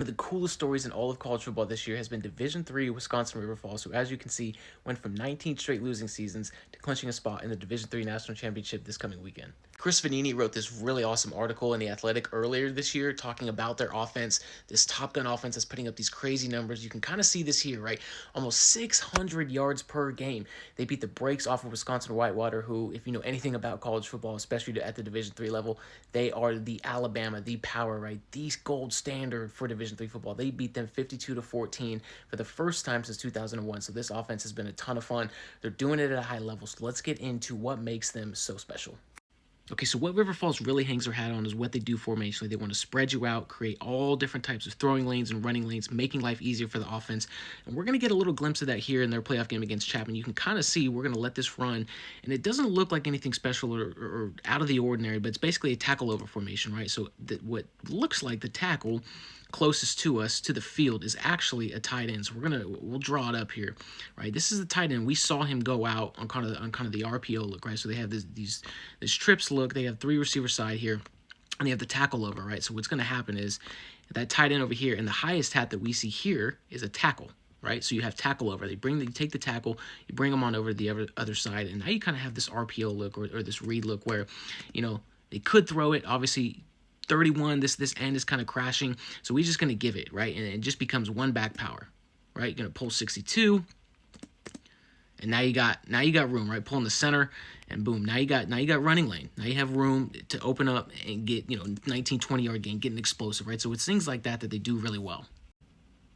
One of the coolest stories in all of college football this year has been Division III Wisconsin River Falls, who, as you can see, went from 19 straight losing seasons to clinching a spot in the Division III National Championship this coming weekend. Chris Vanini wrote this really awesome article in The Athletic earlier this year talking about their offense, this Top Gun offense that's putting up these crazy numbers. You can kind of see this here, right? Almost 600 yards per game. They beat the brakes off of Wisconsin Whitewater, who, if you know anything about college football, especially at the Division III level, they are the Alabama, the power, right? The gold standard for Division III football. They beat them 52-14 for the first time since 2001. So this offense has been a ton of fun. They're doing it at a high level. So let's get into what makes them so special. Okay, so what River Falls really hangs their hat on is what they do formationally. They want to spread you out, create all different types of throwing lanes and running lanes, making life easier for the offense. And we're going to get a little glimpse of that here in their playoff game against Chapman. You can kind of see we're going to let this run, and it doesn't look like anything special or out of the ordinary, but it's basically a tackle over formation, right? So what looks like the tackle closest to us to the field is actually a tight end. So we'll draw it up here, right? This is the tight end. We saw him go out on kind of the RPO look, right? So they have this trips look. They have three receiver side here, and they have the tackle over, right? So what's going to happen is that tight end over here, and the highest hat that we see here is a tackle, right? So you have tackle over. You take the tackle, you bring them on over to the other side, and now you kind of have this RPO look or this read look where, they could throw it. Obviously, 31, this end is kind of crashing, so we're just going to give it, right? And it just becomes one back power, right? You're going to pull 62, and now you got room, right? Pull in the center, and boom, now you got running lane. Now you have room to open up and get 19, 20-yard gain, getting explosive, right? So it's things like that they do really well.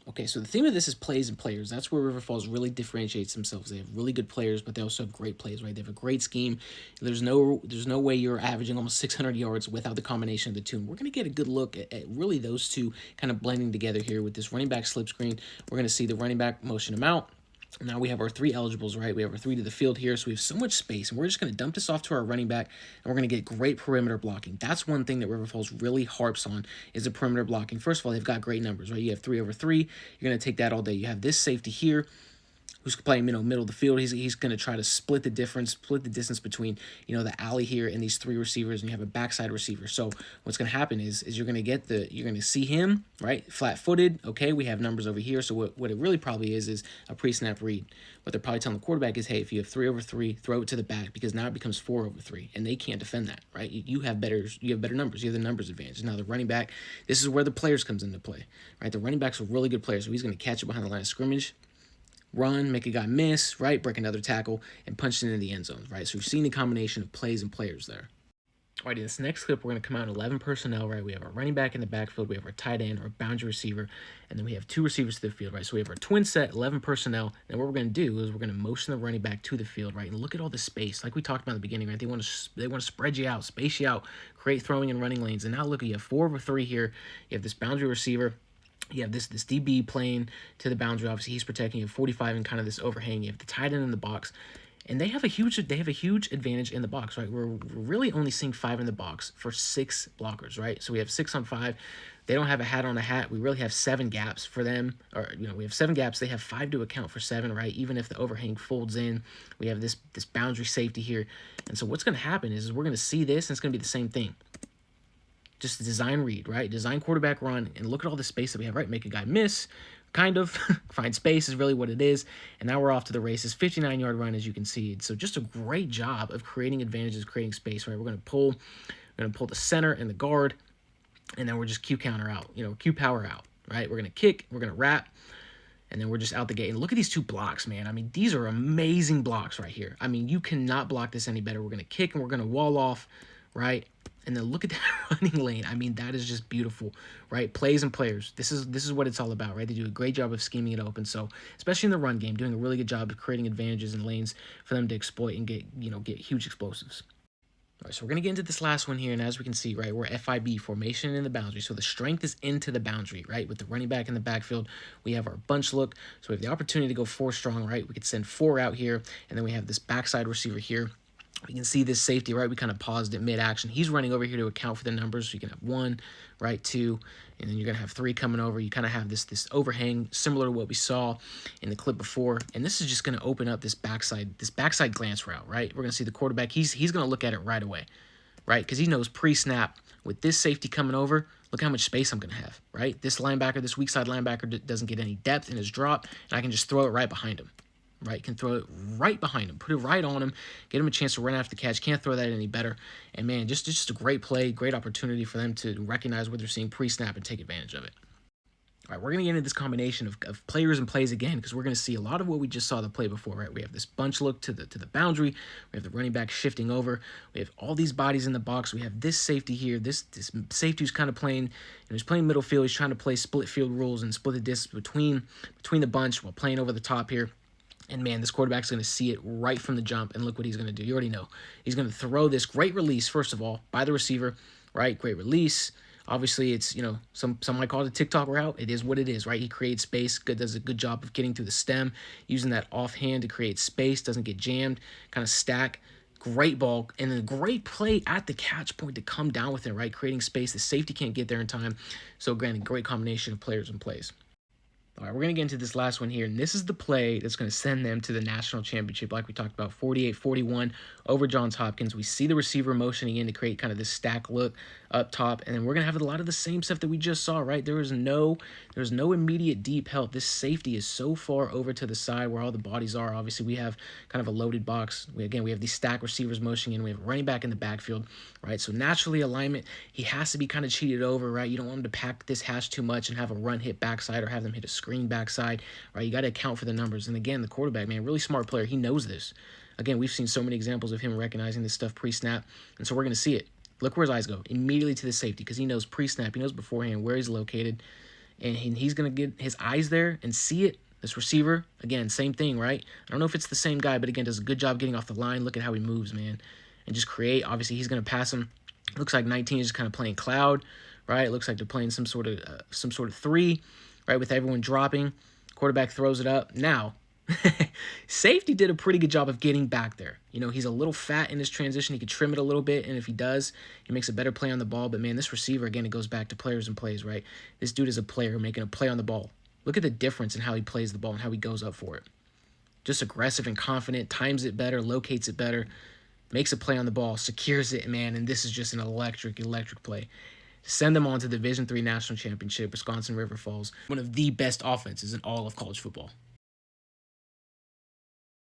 Okay, so the theme of this is plays and players. That's where River Falls really differentiates themselves. They have really good players, but they also have great plays, right? They have a great scheme. There's no way you're averaging almost 600 yards without the combination of the two. And we're going to get a good look at really those two kind of blending together here with this running back slip screen. We're going to see the running back motion him out. Now we have our three eligibles, right? We have our three to the field here, so we have so much space, and we're just going to dump this off to our running back, and we're going to get great perimeter blocking. That's one thing that River Falls really harps on is the perimeter blocking. First of all, they've got great numbers, right? You have 3/3. You're going to take that all day. You have this safety here, who's playing middle of the field. He's going to try to split the distance between the alley here and these three receivers, and you have a backside receiver. So what's going to happen is you're going to see him right flat-footed. Okay, we have numbers over here. So what it really probably is a pre-snap read. What they're probably telling the quarterback is, hey, if you have 3/3, throw it to the back, because now it becomes 4/3, and they can't defend that, right? You have better numbers. You have the numbers advantage. Now the running back, this is where the players comes into play, right? The running back's a really good player, so he's going to catch it behind the line of scrimmage, run, make a guy miss, right, break another tackle, and punch it into the end zone, right? So we've seen the combination of plays and players there. All right, in this next clip, we're going to come out in 11 personnel, right? We have our running back in the backfield, we have our tight end, our boundary receiver, and then we have two receivers to the field, right? So we have our twin set, 11 personnel, and what we're going to do is we're going to motion the running back to the field, right? And look at all the space, like we talked about in the beginning, right? They want to spread you out, space you out, create throwing and running lanes. And now look, you have 4/3 here. You have this boundary receiver. You have this DB playing to the boundary. Obviously, he's protecting you. 45 and kind of this overhang. You have the tight end in the box, and they have a huge advantage in the box, right? We're really only seeing 5 in the box for 6 blockers, right? So we have 6 on 5. They don't have a hat on a hat. We really have 7 gaps for them, or we have 7 gaps. They have 5 to account for 7, right? Even if the overhang folds in, we have this boundary safety here. And so what's going to happen is we're going to see this, and it's going to be the same thing. Just design read, right? Design quarterback run, and look at all the space that we have, right? Make a guy miss, kind of. Find space is really what it is. And now we're off to the races. 59-yard run, as you can see. So just a great job of creating advantages, creating space, right? We're going to pull the center and the guard, and then we're just Q counter out, Q power out, right? We're going to kick, we're going to wrap, and then we're just out the gate. And look at these 2 blocks, man. I mean, these are amazing blocks right here. I mean, you cannot block this any better. We're going to kick, and we're going to wall off, right? And then look at that running lane. I mean, that is just beautiful, right? Plays and players. This is what it's all about, right? They do a great job of scheming it open. So, especially in the run game, doing a really good job of creating advantages and lanes for them to exploit and get huge explosives. All right, so we're going to get into this last one here, and as we can see, right, we're FIB, formation in the boundary. So the strength is into the boundary, right? With the running back in the backfield, we have our bunch look. So we have the opportunity to go 4 strong, right? We could send 4 out here, and then we have this backside receiver here. We can see this safety, right? We kind of paused it mid-action. He's running over here to account for the numbers. So you can have 1, right, 2, and then you're going to have 3 coming over. You kind of have this overhang similar to what we saw in the clip before. And this is just going to open up this backside glance route, right? We're going to see the quarterback. He's going to look at it right away, right? Because he knows pre-snap with this safety coming over, look how much space I'm going to have, right? This linebacker, this weak side linebacker doesn't get any depth in his drop, and I can just throw it right behind him. Right, can throw it right behind him, put it right on him, get him a chance to run after the catch. Can't throw that any better. And man, just a great play, great opportunity for them to recognize what they're seeing pre-snap and take advantage of it. All right, we're going to get into this combination of players and plays again, because we're going to see a lot of what we just saw the play before, right? We have this bunch look to the boundary. We have the running back shifting over. We have all these bodies in the box. We have this safety here. This safety who's kind of playing, he's playing middle field. He's trying to play split field rules and split the distance between the bunch while playing over the top here. And man, this quarterback's going to see it right from the jump, and look what he's going to do. You already know. He's going to throw this great release, first of all, by the receiver, right? Great release. Obviously, it's, some might call it a TikTok route. It is what it is, right? He creates space, does a good job of getting through the stem, using that offhand to create space, doesn't get jammed, kind of stack. Great ball, and then a great play at the catch point to come down with it, right? Creating space. The safety can't get there in time. So, granted, great combination of players and plays. All right, we're going to get into this last one here, and this is the play that's going to send them to the national championship, like we talked about, 48-41 over Johns Hopkins. We see the receiver motioning in to create kind of this stack look up top, and then we're going to have a lot of the same stuff that we just saw, right? There's no immediate deep help. This safety is so far over to the side where all the bodies are. Obviously, we have kind of a loaded box. We have these stack receivers motioning in. We have a running back in the backfield, right? So naturally, alignment, he has to be kind of cheated over, right? You don't want him to pack this hash too much and have a run hit backside or have them hit a screen backside, right? You got to account for the numbers. And again, the quarterback, man, really smart player. He knows this. Again, we've seen so many examples of him recognizing this stuff pre-snap, and so we're going to see it. Look where his eyes go. Immediately to the safety, because he knows pre-snap. He knows beforehand where he's located, and he's going to get his eyes there and see it. This receiver, again, same thing, right? I don't know if it's the same guy, but again, does a good job getting off the line. Look at how he moves, man, and just create. Obviously, he's going to pass him. Looks like 19 is just kind of playing cloud, right? It looks like they're playing some sort of three, right, with everyone dropping. Quarterback throws it up. Now, safety did a pretty good job of getting back there. He's a little fat in his transition. He could trim it a little bit, and if he does, he makes a better play on the ball. But, man, this receiver, again, it goes back to players and plays, right? This dude is a player making a play on the ball. Look at the difference in how he plays the ball and how he goes up for it. Just aggressive and confident, times it better, locates it better, makes a play on the ball, secures it, man, and this is just an electric play. Send them on to the Division III National Championship, Wisconsin River Falls, one of the best offenses in all of college football.